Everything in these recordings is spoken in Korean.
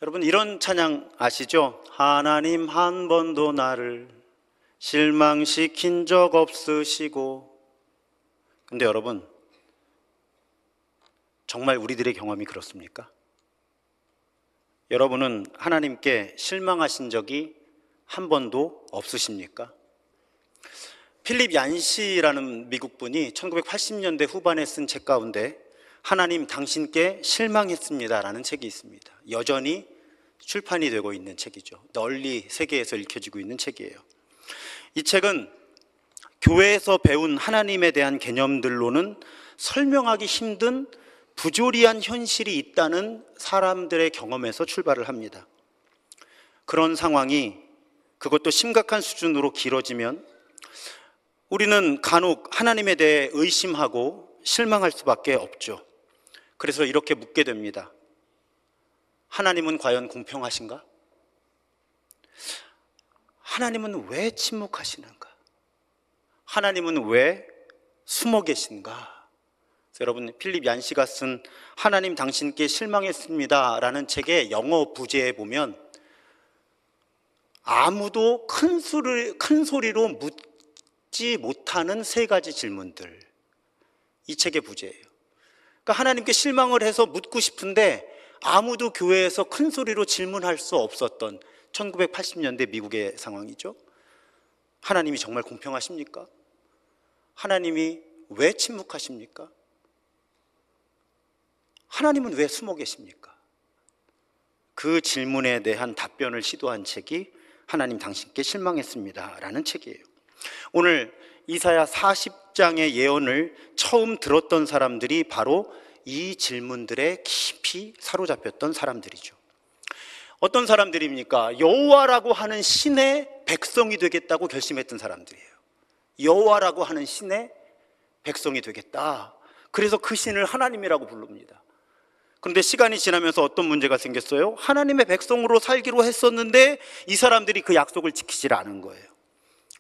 여러분, 이런 찬양 아시죠? 하나님 한 번도 나를 실망시킨 적 없으시고. 근데 여러분, 정말 우리들의 경험이 그렇습니까? 여러분은 하나님께 실망하신 적이 한 번도 없으십니까? 필립 얀시라는 미국 분이 1980년대 후반에 쓴 책 가운데 하나님 당신께 실망했습니다라는 책이 있습니다. 여전히 출판이 되고 있는 책이죠. 널리 세계에서 읽혀지고 있는 책이에요. 이 책은 교회에서 배운 하나님에 대한 개념들로는 설명하기 힘든 부조리한 현실이 있다는 사람들의 경험에서 출발을 합니다. 그런 상황이 그것도 심각한 수준으로 길어지면 우리는 간혹 하나님에 대해 의심하고 실망할 수밖에 없죠. 그래서 이렇게 묻게 됩니다. 하나님은 과연 공평하신가? 하나님은 왜 침묵하시는가? 하나님은 왜 숨어 계신가? 여러분, 필립 얀시가 쓴 하나님 당신께 실망했습니다 라는 책의 영어 부제에 보면 아무도 큰 소리로 묻지 못하는 세 가지 질문들, 이 책의 부제예요. 그러니까 하나님께 실망을 해서 묻고 싶은데 아무도 교회에서 큰 소리로 질문할 수 없었던 1980년대 미국의 상황이죠. 하나님이 정말 공평하십니까? 하나님이 왜 침묵하십니까? 하나님은 왜 숨어 계십니까? 그 질문에 대한 답변을 시도한 책이 하나님 당신께 실망했습니다 라는 책이에요. 오늘 이사야 40장의 예언을 처음 들었던 사람들이 바로 이 질문들에 깊이 사로잡혔던 사람들이죠. 어떤 사람들입니까? 여호와라고 하는 신의 백성이 되겠다고 결심했던 사람들이에요. 여호와라고 하는 신의 백성이 되겠다. 그래서 그 신을 하나님이라고 부릅니다. 그런데 시간이 지나면서 어떤 문제가 생겼어요? 하나님의 백성으로 살기로 했었는데 이 사람들이 그 약속을 지키질 않은 거예요.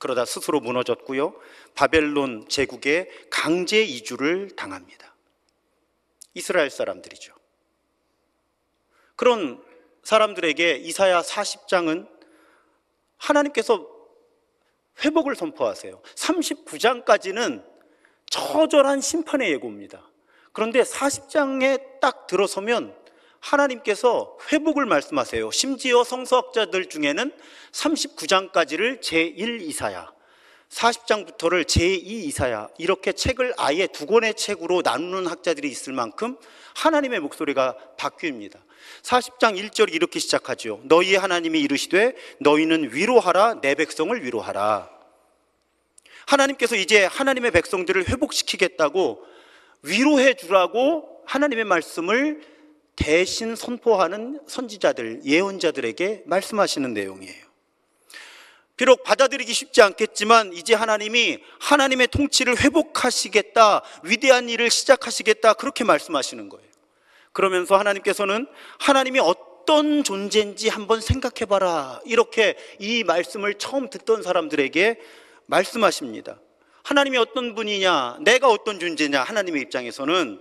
그러다 스스로 무너졌고요, 바벨론 제국에 강제 이주를 당합니다. 이스라엘 사람들이죠. 그런 사람들에게 이사야 40장은 하나님께서 회복을 선포하세요. 39장까지는 처절한 심판의 예고입니다. 그런데 40장에 딱 들어서면 하나님께서 회복을 말씀하세요. 심지어 성서학자들 중에는 39장까지를 제1 이사야, 40장부터를 제2 이사야, 이렇게 책을 아예 두 권의 책으로 나누는 학자들이 있을 만큼 하나님의 목소리가 바뀝니다. 40장 1절이 이렇게 시작하죠. 너희의 하나님이 이르시되 너희는 위로하라, 내 백성을 위로하라. 하나님께서 이제 하나님의 백성들을 회복시키겠다고 위로해 주라고 하나님의 말씀을 대신 선포하는 선지자들, 예언자들에게 말씀하시는 내용이에요. 비록 받아들이기 쉽지 않겠지만 이제 하나님이 하나님의 통치를 회복하시겠다, 위대한 일을 시작하시겠다, 그렇게 말씀하시는 거예요. 그러면서 하나님께서는 하나님이 어떤 존재인지 한번 생각해봐라, 이렇게 이 말씀을 처음 듣던 사람들에게 말씀하십니다. 하나님이 어떤 분이냐, 내가 어떤 존재냐. 하나님의 입장에서는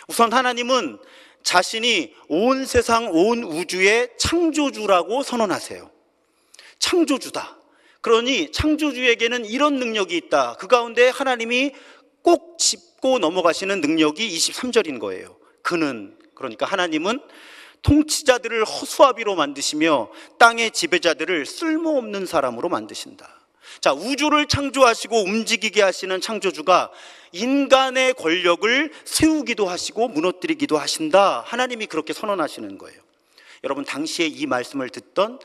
우선 하나님은 자신이 온 세상, 온 우주의 창조주라고 선언하세요. 창조주다. 그러니 창조주에게는 이런 능력이 있다. 그 가운데 하나님이 꼭 짚고 넘어가시는 능력이 23절인 거예요. 그는, 그러니까 하나님은 통치자들을 허수아비로 만드시며 땅의 지배자들을 쓸모없는 사람으로 만드신다. 자, 우주를 창조하시고 움직이게 하시는 창조주가 인간의 권력을 세우기도 하시고 무너뜨리기도 하신다. 하나님이 그렇게 선언하시는 거예요. 여러분, 당시에 이 말씀을 듣던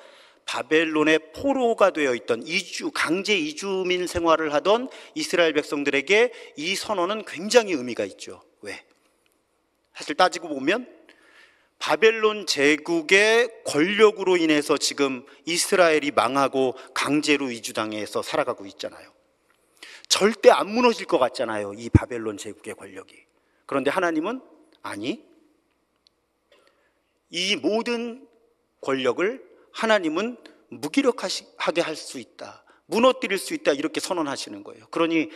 바벨론의 포로가 되어 있던 강제 이주민 생활을 하던 이스라엘 백성들에게 이 선언은 굉장히 의미가 있죠. 왜? 사실 따지고 보면 바벨론 제국의 권력으로 인해서 지금 이스라엘이 망하고 강제로 이주당해서 살아가고 있잖아요. 절대 안 무너질 것 같잖아요, 이 바벨론 제국의 권력이. 그런데 하나님은 아니, 이 모든 권력을 하나님은 무기력하게 할 수 있다, 무너뜨릴 수 있다, 이렇게 선언하시는 거예요. 그러니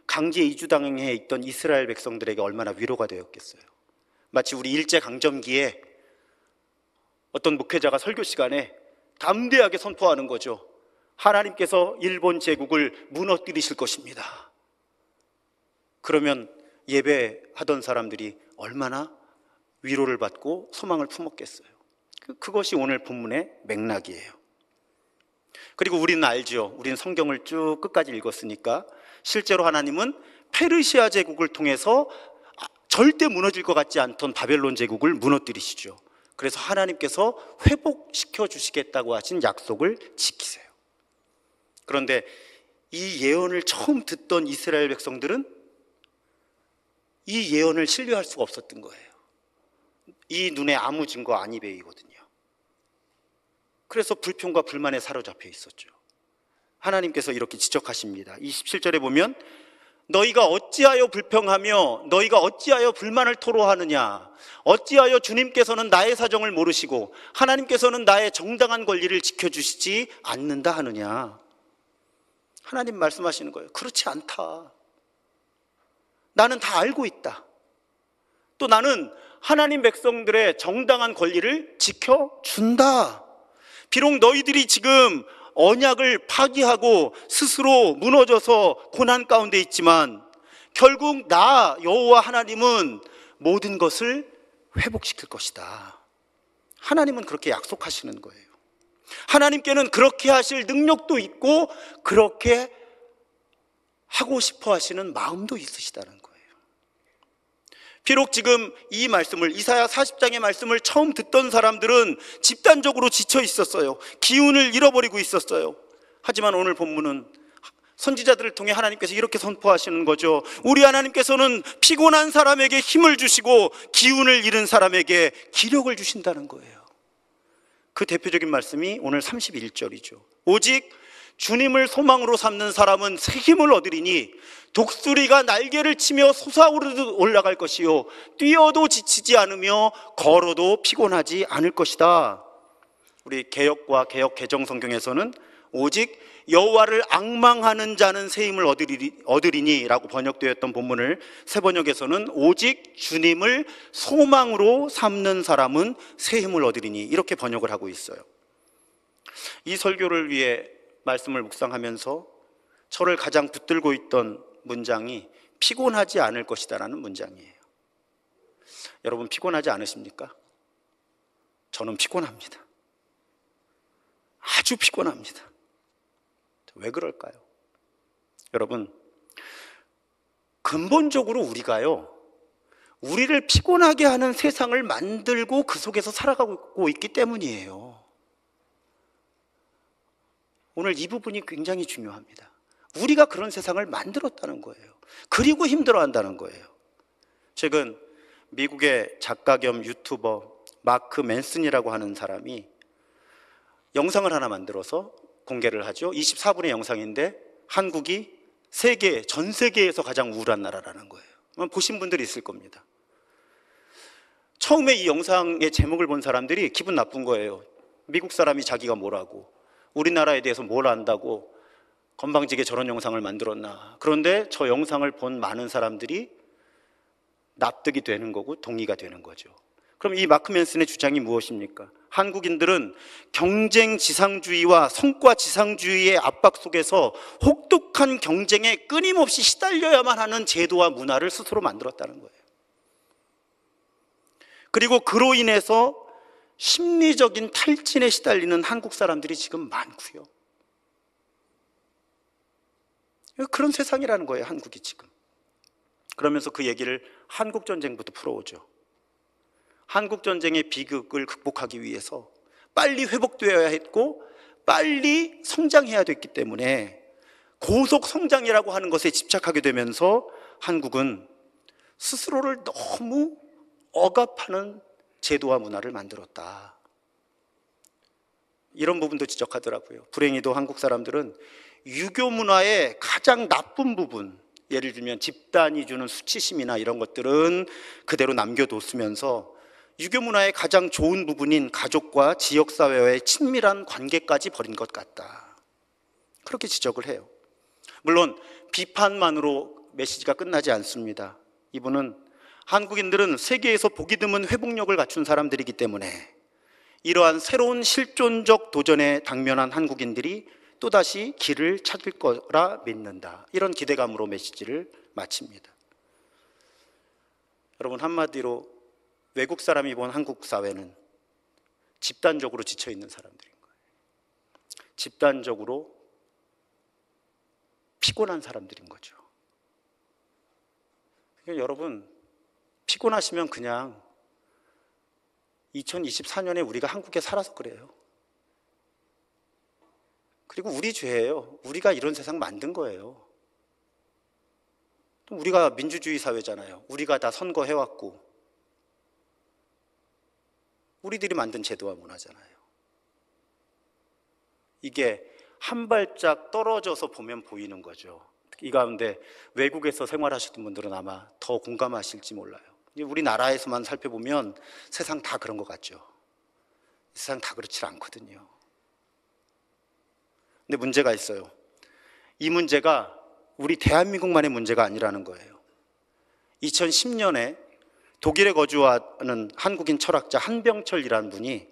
강제 이주당해 있던 이스라엘 백성들에게 얼마나 위로가 되었겠어요. 마치 우리 일제강점기에 어떤 목회자가 설교 시간에 담대하게 선포하는 거죠. 하나님께서 일본 제국을 무너뜨리실 것입니다. 그러면 예배하던 사람들이 얼마나 위로를 받고 소망을 품었겠어요. 그것이 오늘 본문의 맥락이에요. 그리고 우리는 알죠. 우리는 성경을 쭉 끝까지 읽었으니까 실제로 하나님은 페르시아 제국을 통해서 절대 무너질 것 같지 않던 바벨론 제국을 무너뜨리시죠. 그래서 하나님께서 회복시켜 주시겠다고 하신 약속을 지키세요. 그런데 이 예언을 처음 듣던 이스라엘 백성들은 이 예언을 신뢰할 수가 없었던 거예요. 이 눈에 아무 증거 아니 베이거든요. 그래서 불평과 불만에 사로잡혀 있었죠. 하나님께서 이렇게 지적하십니다. 27절에 보면 너희가 어찌하여 불평하며 너희가 어찌하여 불만을 토로하느냐, 어찌하여 주님께서는 나의 사정을 모르시고 하나님께서는 나의 정당한 권리를 지켜주시지 않는다 하느냐. 하나님 말씀하시는 거예요. 그렇지 않다. 나는 다 알고 있다. 또 나는 하나님 백성들의 정당한 권리를 지켜준다. 비록 너희들이 지금 언약을 파기하고 스스로 무너져서 고난 가운데 있지만 결국 나 여호와 하나님은 모든 것을 회복시킬 것이다. 하나님은 그렇게 약속하시는 거예요. 하나님께는 그렇게 하실 능력도 있고 그렇게 하고 싶어 하시는 마음도 있으시다는 거예요. 비록 지금 이 말씀을, 이사야 40장의 말씀을 처음 듣던 사람들은 집단적으로 지쳐 있었어요. 기운을 잃어버리고 있었어요. 하지만 오늘 본문은 선지자들을 통해 하나님께서 이렇게 선포하시는 거죠. 우리 하나님께서는 피곤한 사람에게 힘을 주시고 기운을 잃은 사람에게 기력을 주신다는 거예요. 그 대표적인 말씀이 오늘 31절이죠. 오직 주님을 소망으로 삼는 사람은 새 힘을 얻으리니 독수리가 날개를 치며 솟아오르듯 올라갈 것이요 뛰어도 지치지 않으며 걸어도 피곤하지 않을 것이다. 우리 개역과 개역 개정 성경에서는 오직 여호와를 앙망하는 자는 새 힘을 얻으리니 라고 번역되었던 본문을 새 번역에서는 오직 주님을 소망으로 삼는 사람은 새 힘을 얻으리니 이렇게 번역을 하고 있어요. 이 설교를 위해 말씀을 묵상하면서 저를 가장 붙들고 있던 문장이 피곤하지 않을 것이다라는 문장이에요. 여러분 피곤하지 않으십니까? 저는 피곤합니다. 아주 피곤합니다. 왜 그럴까요? 여러분 근본적으로 우리를 피곤하게 하는 세상을 만들고 그 속에서 살아가고 있기 때문이에요. 오늘 이 부분이 굉장히 중요합니다. 우리가 그런 세상을 만들었다는 거예요. 그리고 힘들어한다는 거예요. 최근 미국의 작가 겸 유튜버 마크 맨슨이라고 하는 사람이 영상을 하나 만들어서 공개를 하죠. 24분의 영상인데 한국이 전 세계에서 가장 우울한 나라라는 거예요. 보신 분들이 있을 겁니다. 처음에 이 영상의 제목을 본 사람들이 기분 나쁜 거예요. 미국 사람이 자기가 뭐라고, 우리나라에 대해서 뭘 안다고 건방지게 저런 영상을 만들었나. 그런데 저 영상을 본 많은 사람들이 납득이 되는 거고 동의가 되는 거죠. 그럼 이 마크 맨슨의 주장이 무엇입니까? 한국인들은 경쟁 지상주의와 성과 지상주의의 압박 속에서 혹독한 경쟁에 끊임없이 시달려야만 하는 제도와 문화를 스스로 만들었다는 거예요. 그리고 그로 인해서 심리적인 탈진에 시달리는 한국 사람들이 지금 많고요. 그런 세상이라는 거예요, 한국이 지금. 그러면서 그 얘기를 한국전쟁부터 풀어오죠. 한국전쟁의 비극을 극복하기 위해서 빨리 회복되어야 했고 빨리 성장해야 됐기 때문에 고속 성장이라고 하는 것에 집착하게 되면서 한국은 스스로를 너무 억압하는 제도와 문화를 만들었다. 이런 부분도 지적하더라고요. 불행히도 한국 사람들은 유교 문화의 가장 나쁜 부분, 예를 들면 집단이 주는 수치심이나 이런 것들은 그대로 남겨뒀으면서 유교 문화의 가장 좋은 부분인 가족과 지역사회와의 친밀한 관계까지 버린 것 같다. 그렇게 지적을 해요. 물론 비판만으로 메시지가 끝나지 않습니다. 이분은 한국인들은 세계에서 보기 드문 회복력을 갖춘 사람들이기 때문에 이러한 새로운 실존적 도전에 당면한 한국인들이 또다시 길을 찾을 거라 믿는다. 이런 기대감으로 메시지를 마칩니다. 여러분, 한마디로 외국 사람이 본 한국 사회는 집단적으로 지쳐 있는 사람들인 거예요. 집단적으로 피곤한 사람들인 거죠. 그러니까 여러분, 피곤하시면 그냥 2024년에 우리가 한국에 살아서 그래요. 그리고 우리 죄예요. 우리가 이런 세상 만든 거예요. 또 우리가 민주주의 사회잖아요. 우리가 다 선거해왔고 우리들이 만든 제도와 문화잖아요. 이게 한 발짝 떨어져서 보면 보이는 거죠. 이 가운데 외국에서 생활하셨던 분들은 아마 더 공감하실지 몰라요. 우리나라에서만 살펴보면 세상 다 그런 것 같죠. 세상 다 그렇지 않거든요. 근데 문제가 있어요. 이 문제가 우리 대한민국만의 문제가 아니라는 거예요. 2010년에 독일에 거주하는 한국인 철학자 한병철이라는 분이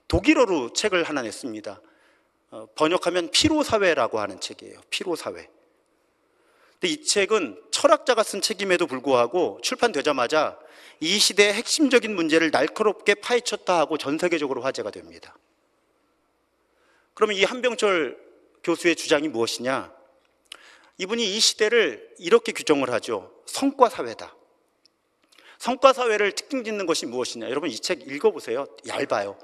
독일어로 책을 하나 냈습니다. 번역하면 피로사회라고 하는 책이에요. 피로사회. 근데 이 책은 철학자가 쓴 책임에도 불구하고 출판되자마자 이 시대의 핵심적인 문제를 날카롭게 파헤쳤다 하고 전 세계적으로 화제가 됩니다. 그러면 이 한병철 교수의 주장이 무엇이냐? 이분이 이 시대를 이렇게 규정을 하죠. 성과사회다. 성과사회를 특징 짓는 것이 무엇이냐? 여러분, 이 책 읽어보세요. 얇아요.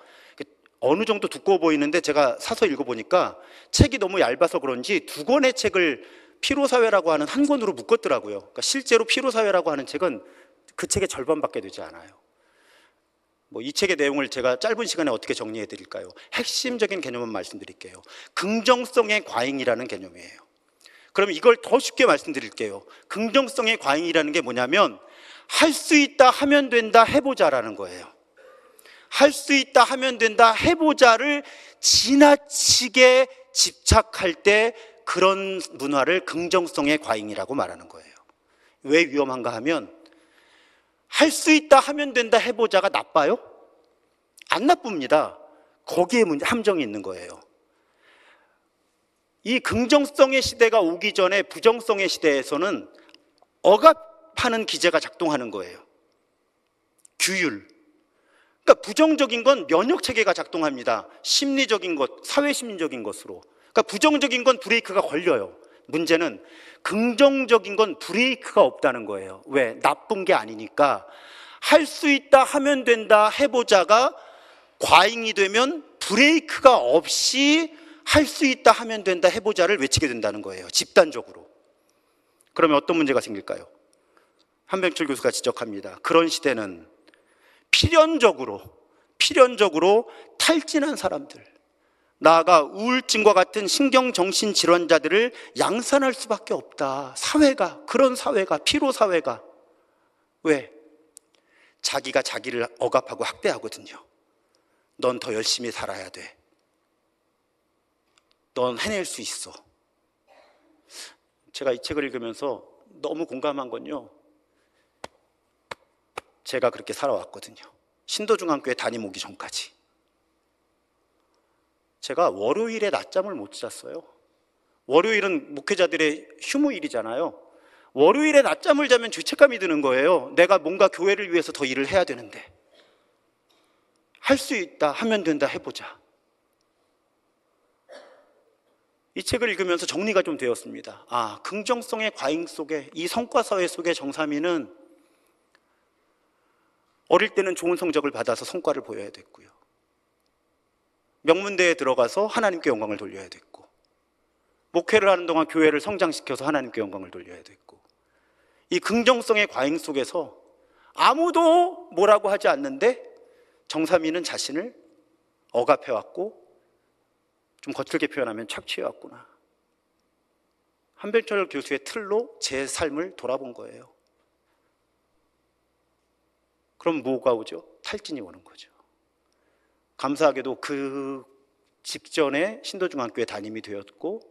어느 정도 두꺼워 보이는데 제가 사서 읽어보니까 책이 너무 얇아서 그런지 두 권의 책을 피로사회라고 하는 한 권으로 묶었더라고요. 그러니까 실제로 피로사회라고 하는 책은 그 책의 절반밖에 되지 않아요. 이 책의 내용을 제가 짧은 시간에 어떻게 정리해 드릴까요? 핵심적인 개념은 말씀드릴게요. 긍정성의 과잉이라는 개념이에요. 그럼 이걸 더 쉽게 말씀드릴게요. 긍정성의 과잉이라는 게 뭐냐면 할 수 있다, 하면 된다, 해보자라는 거예요. 할 수 있다, 하면 된다, 해보자를 지나치게 집착할 때 그런 문화를 긍정성의 과잉이라고 말하는 거예요. 왜 위험한가 하면 할 수 있다, 하면 된다, 해보자가 나빠요? 안 나쁩니다. 거기에 함정이 있는 거예요. 이 긍정성의 시대가 오기 전에 부정성의 시대에서는 억압하는 기제가 작동하는 거예요. 규율. 그러니까 부정적인 건 면역체계가 작동합니다. 심리적인 것, 사회심리적인 것으로. 그러니까 부정적인 건 브레이크가 걸려요. 문제는 긍정적인 건 브레이크가 없다는 거예요. 왜? 나쁜 게 아니니까. 할 수 있다, 하면 된다, 해보자가 과잉이 되면 브레이크가 없이 할 수 있다, 하면 된다, 해보자를 외치게 된다는 거예요. 집단적으로. 그러면 어떤 문제가 생길까요? 한병철 교수가 지적합니다. 그런 시대는 필연적으로 탈진한 사람들, 나아가 우울증과 같은 신경정신질환자들을 양산할 수밖에 없다. 사회가, 그런 사회가, 피로사회가. 왜? 자기가 자기를 억압하고 학대하거든요. 넌 더 열심히 살아야 돼. 넌 해낼 수 있어. 제가 이 책을 읽으면서 너무 공감한 건요, 제가 그렇게 살아왔거든요. 신도중앙교회 담임 오기 전까지. 제가 월요일에 낮잠을 못 잤어요. 월요일은 목회자들의 휴무일이잖아요. 월요일에 낮잠을 자면 죄책감이 드는 거예요. 내가 뭔가 교회를 위해서 더 일을 해야 되는데. 할 수 있다, 하면 된다, 해보자. 이 책을 읽으면서 정리가 좀 되었습니다. 긍정성의 과잉 속에, 이 성과사회 속의 정삼위는 어릴 때는 좋은 성적을 받아서 성과를 보여야 됐고요. 명문대에 들어가서 하나님께 영광을 돌려야 됐고, 목회를 하는 동안 교회를 성장시켜서 하나님께 영광을 돌려야 됐고, 이 긍정성의 과잉 속에서 아무도 뭐라고 하지 않는데 정삼위는 자신을 억압해왔고, 좀 거칠게 표현하면 착취해왔구나. 한병철 교수의 틀로 제 삶을 돌아본 거예요. 그럼 뭐가 오죠? 탈진이 오는 거죠. 감사하게도 그 직전에 신도중앙교회 담임이 되었고,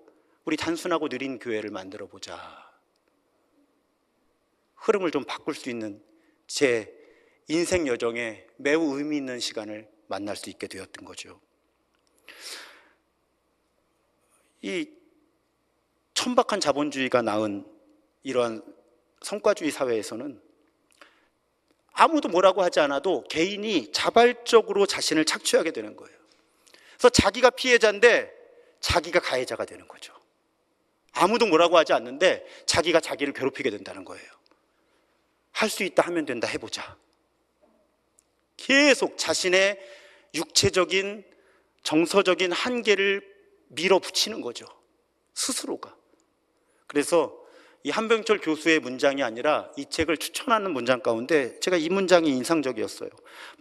우리 단순하고 느린 교회를 만들어 보자. 흐름을 좀 바꿀 수 있는 제 인생 여정에 매우 의미 있는 시간을 만날 수 있게 되었던 거죠. 이 천박한 자본주의가 낳은 이러한 성과주의 사회에서는 아무도 뭐라고 하지 않아도 개인이 자발적으로 자신을 착취하게 되는 거예요. 그래서 자기가 피해자인데 자기가 가해자가 되는 거죠. 아무도 뭐라고 하지 않는데 자기가 자기를 괴롭히게 된다는 거예요. 할 수 있다 하면 된다, 해보자. 계속 자신의 육체적인 정서적인 한계를 밀어붙이는 거죠, 스스로가. 그래서 이 한병철 교수의 문장이 아니라 이 책을 추천하는 문장 가운데 제가 이 문장이 인상적이었어요.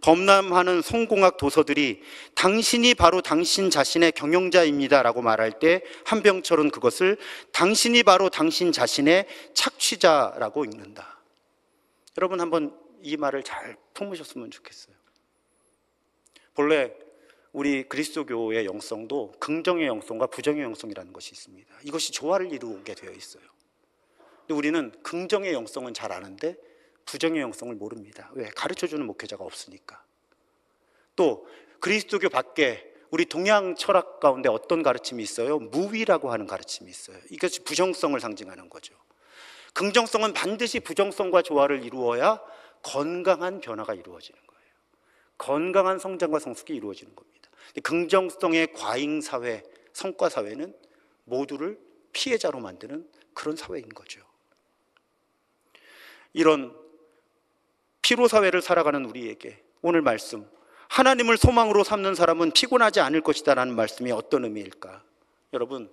범람하는 성공학 도서들이 당신이 바로 당신 자신의 경영자입니다 라고 말할 때 한병철은 그것을 당신이 바로 당신 자신의 착취자라고 읽는다. 여러분 한번 이 말을 잘 품으셨으면 좋겠어요. 본래 우리 그리스도교의 영성도 긍정의 영성과 부정의 영성이라는 것이 있습니다. 이것이 조화를 이루게 되어 있어요. 근데 우리는 긍정의 영성은 잘 아는데 부정의 영성을 모릅니다. 왜? 가르쳐주는 목회자가 없으니까. 또 그리스도교 밖에 우리 동양 철학 가운데 어떤 가르침이 있어요? 무위라고 하는 가르침이 있어요. 이것이 부정성을 상징하는 거죠. 긍정성은 반드시 부정성과 조화를 이루어야 건강한 변화가 이루어지는 거예요. 건강한 성장과 성숙이 이루어지는 겁니다. 긍정성의 과잉사회, 성과사회는 모두를 피해자로 만드는 그런 사회인 거죠. 이런 피로사회를 살아가는 우리에게 오늘 말씀, 하나님을 소망으로 삼는 사람은 피곤하지 않을 것이다 라는 말씀이 어떤 의미일까? 여러분,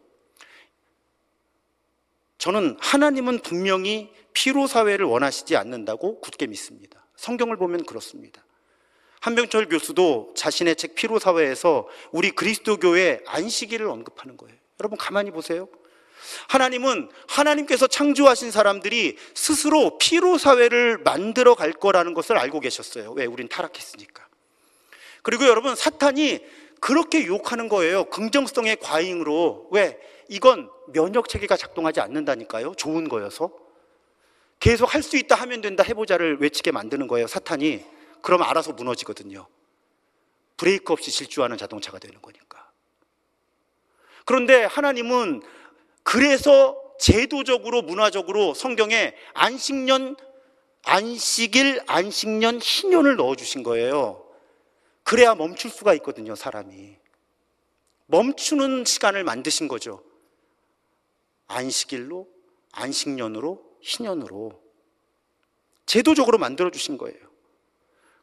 저는 하나님은 분명히 피로사회를 원하시지 않는다고 굳게 믿습니다. 성경을 보면 그렇습니다. 한병철 교수도 자신의 책 피로사회에서 우리 그리스도교의 안식일을 언급하는 거예요. 여러분 가만히 보세요. 하나님은 하나님께서 창조하신 사람들이 스스로 피로사회를 만들어 갈 거라는 것을 알고 계셨어요. 왜? 우린 타락했으니까. 그리고 여러분, 사탄이 그렇게 유혹하는 거예요. 긍정성의 과잉으로. 왜? 이건 면역체계가 작동하지 않는다니까요. 좋은 거여서. 계속 할 수 있다 하면 된다 해보자를 외치게 만드는 거예요, 사탄이. 그럼 알아서 무너지거든요. 브레이크 없이 질주하는 자동차가 되는 거니까. 그런데 하나님은 그래서 제도적으로 문화적으로 성경에 안식년, 안식일, 안식년, 희년을 넣어주신 거예요. 그래야 멈출 수가 있거든요, 사람이. 멈추는 시간을 만드신 거죠. 안식일로, 안식년으로, 희년으로 제도적으로 만들어주신 거예요.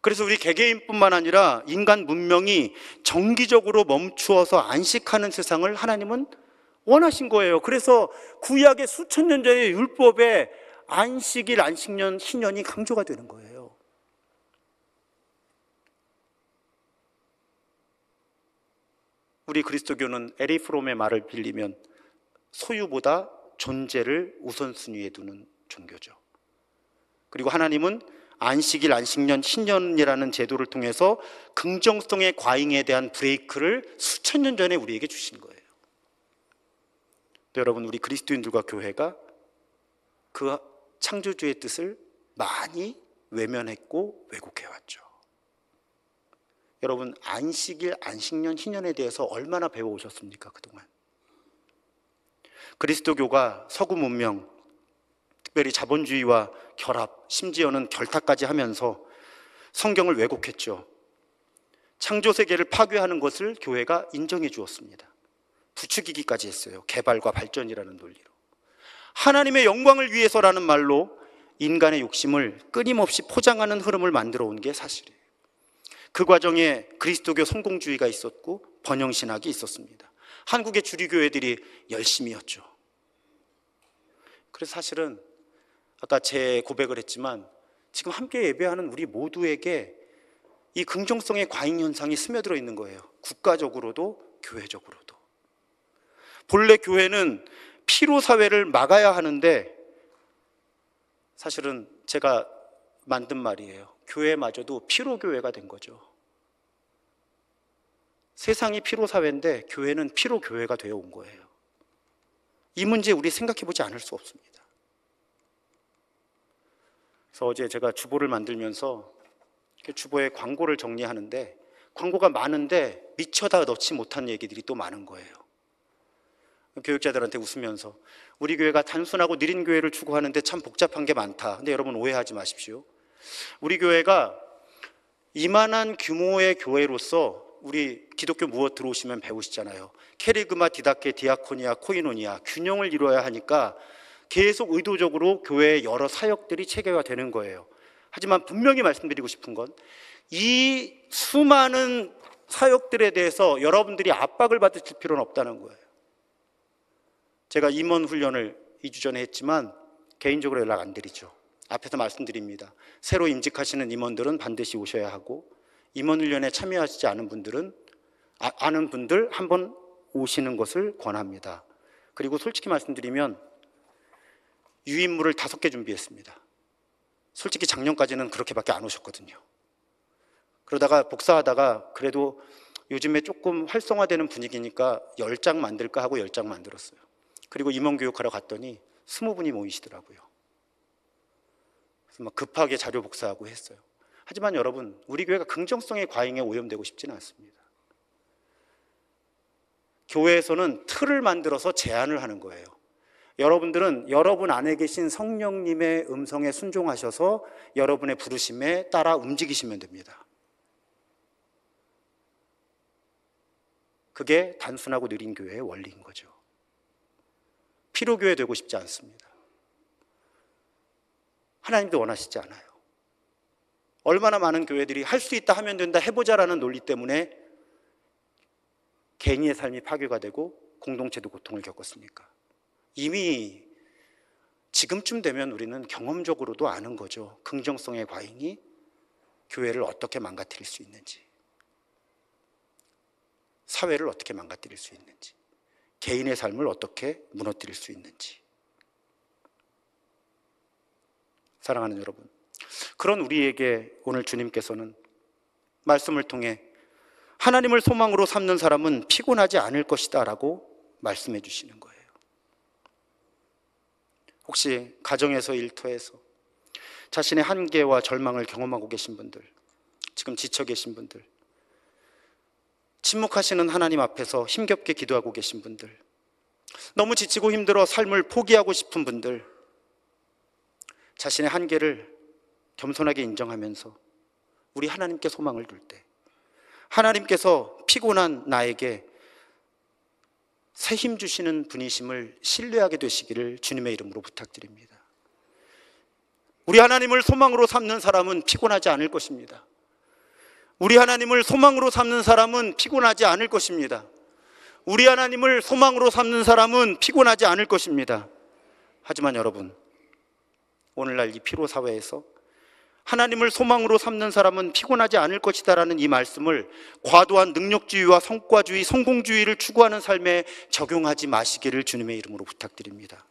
그래서 우리 개개인뿐만 아니라 인간 문명이 정기적으로 멈추어서 안식하는 세상을 하나님은 원하신 거예요. 그래서 구약의 수천 년 전의 율법에 안식일, 안식년, 희년이 강조가 되는 거예요. 우리 그리스도교는 에리 프롬의 말을 빌리면 소유보다 존재를 우선순위에 두는 종교죠. 그리고 하나님은 안식일, 안식년, 신년이라는 제도를 통해서 긍정성의 과잉에 대한 브레이크를 수천 년 전에 우리에게 주신 거예요. 여러분, 우리 그리스도인들과 교회가 그 창조주의 뜻을 많이 외면했고 왜곡해왔죠. 여러분, 안식일, 안식년, 희년에 대해서 얼마나 배워오셨습니까, 그동안? 그리스도교가 서구 문명, 특별히 자본주의와 결합, 심지어는 결탁까지 하면서 성경을 왜곡했죠. 창조세계를 파괴하는 것을 교회가 인정해 주었습니다. 부추기기까지 했어요. 개발과 발전이라는 논리로. 하나님의 영광을 위해서라는 말로 인간의 욕심을 끊임없이 포장하는 흐름을 만들어 온 게 사실이에요. 그 과정에 그리스도교 성공주의가 있었고 번영신학이 있었습니다. 한국의 주류교회들이 열심히 했죠. 그래서 사실은 아까 제 고백을 했지만 지금 함께 예배하는 우리 모두에게 이 긍정성의 과잉 현상이 스며들어 있는 거예요. 국가적으로도 교회적으로도. 본래 교회는 피로사회를 막아야 하는데 사실은 제가 만든 말이에요. 교회마저도 피로교회가 된 거죠. 세상이 피로사회인데 교회는 피로교회가 되어 온 거예요. 이 문제 우리 생각해 보지 않을 수 없습니다. 그래서 어제 제가 주보를 만들면서 주보에 광고를 정리하는데 광고가 많은데 미처 다 넣지 못한 얘기들이 또 많은 거예요. 교육자들한테 웃으면서 우리 교회가 단순하고 느린 교회를 추구하는데 참 복잡한 게 많다. 근데 여러분 오해하지 마십시오. 우리 교회가 이만한 규모의 교회로서 우리 기독교 무엇 들어오시면 배우시잖아요. 캐리그마, 디다케, 디아코니아, 코이노니아 균형을 이루어야 하니까 계속 의도적으로 교회의 여러 사역들이 체계화되는 거예요. 하지만 분명히 말씀드리고 싶은 건 이 수많은 사역들에 대해서 여러분들이 압박을 받으실 필요는 없다는 거예요. 제가 임원 훈련을 2주 전에 했지만 개인적으로 연락 안 드리죠. 앞에서 말씀드립니다. 새로 임직하시는 임원들은 반드시 오셔야 하고 임원 훈련에 참여하시지 않은 분들은 아는 분들 한번 오시는 것을 권합니다. 그리고 솔직히 말씀드리면 유인물을 5개 준비했습니다. 솔직히 작년까지는 그렇게밖에 안 오셨거든요. 그러다가 복사하다가 그래도 요즘에 조금 활성화되는 분위기니까 10장 만들까 하고 10장 만들었어요. 그리고 임원교육하러 갔더니 20분이 모이시더라고요. 그래서 막 급하게 자료 복사하고 했어요. 하지만 여러분, 우리 교회가 긍정성의 과잉에 오염되고 싶지는 않습니다. 교회에서는 틀을 만들어서 제안을 하는 거예요. 여러분들은 여러분 안에 계신 성령님의 음성에 순종하셔서 여러분의 부르심에 따라 움직이시면 됩니다. 그게 단순하고 느린 교회의 원리인 거죠. 피로교회 되고 싶지 않습니다. 하나님도 원하시지 않아요. 얼마나 많은 교회들이 할 수 있다, 하면 된다, 해보자라는 논리 때문에 개인의 삶이 파괴가 되고 공동체도 고통을 겪었습니까? 이미 지금쯤 되면 우리는 경험적으로도 아는 거죠. 긍정성의 과잉이 교회를 어떻게 망가뜨릴 수 있는지, 사회를 어떻게 망가뜨릴 수 있는지, 개인의 삶을 어떻게 무너뜨릴 수 있는지. 사랑하는 여러분, 그런 우리에게 오늘 주님께서는 말씀을 통해 하나님을 소망으로 삼는 사람은 피곤하지 않을 것이다 라고 말씀해 주시는 거예요. 혹시 가정에서, 일터에서 자신의 한계와 절망을 경험하고 계신 분들, 지금 지쳐 계신 분들, 침묵하시는 하나님 앞에서 힘겹게 기도하고 계신 분들, 너무 지치고 힘들어 삶을 포기하고 싶은 분들, 자신의 한계를 겸손하게 인정하면서 우리 하나님께 소망을 둘 때 하나님께서 피곤한 나에게 새 힘 주시는 분이심을 신뢰하게 되시기를 주님의 이름으로 부탁드립니다. 우리 하나님을 소망으로 삼는 사람은 피곤하지 않을 것입니다. 우리 하나님을 소망으로 삼는 사람은 피곤하지 않을 것입니다. 우리 하나님을 소망으로 삼는 사람은 피곤하지 않을 것입니다. 하지만 여러분, 오늘날 이 피로사회에서 하나님을 소망으로 삼는 사람은 피곤하지 않을 것이다 라는 이 말씀을 과도한 능력주의와 성과주의, 성공주의를 추구하는 삶에 적용하지 마시기를 주님의 이름으로 부탁드립니다.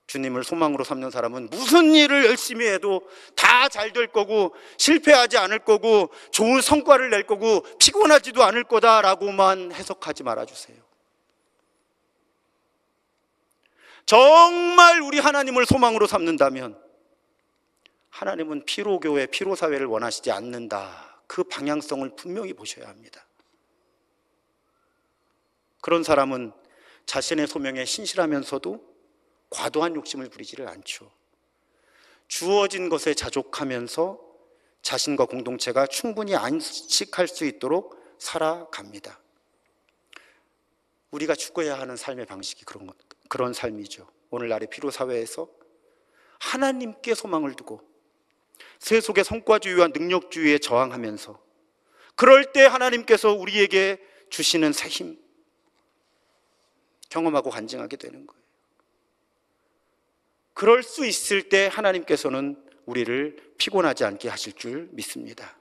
주님을 소망으로 삼는 사람은 무슨 일을 열심히 해도 다 잘 될 거고 실패하지 않을 거고 좋은 성과를 낼 거고 피곤하지도 않을 거다라고만 해석하지 말아주세요. 정말 우리 하나님을 소망으로 삼는다면 하나님은 피로교회, 피로사회를 원하시지 않는다. 그 방향성을 분명히 보셔야 합니다. 그런 사람은 자신의 소명에 신실하면서도 과도한 욕심을 부리지를 않죠. 주어진 것에 자족하면서 자신과 공동체가 충분히 안식할 수 있도록 살아갑니다. 우리가 추구해야 하는 삶의 방식이 그런 삶이죠. 오늘날의 피로사회에서 하나님께 소망을 두고 세속의 성과주의와 능력주의에 저항하면서 그럴 때 하나님께서 우리에게 주시는 새 힘 경험하고 간증하게 되는 거예요. 그럴 수 있을 때 하나님께서는 우리를 피곤하지 않게 하실 줄 믿습니다.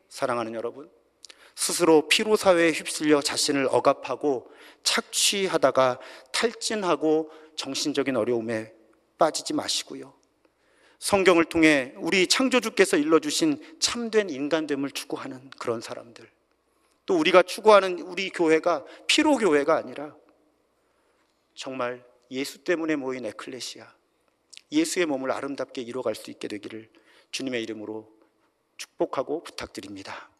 사랑하는 여러분, 스스로 피로사회에 휩쓸려 자신을 억압하고 착취하다가 탈진하고 정신적인 어려움에 빠지지 마시고요. 성경을 통해 우리 창조주께서 일러주신 참된 인간됨을 추구하는 그런 사람들, 또 우리가 추구하는 우리 교회가 피로교회가 아니라 정말 예수 때문에 모인 에클레시아, 예수의 몸을 아름답게 이뤄갈 수 있게 되기를 주님의 이름으로 축복하고 부탁드립니다.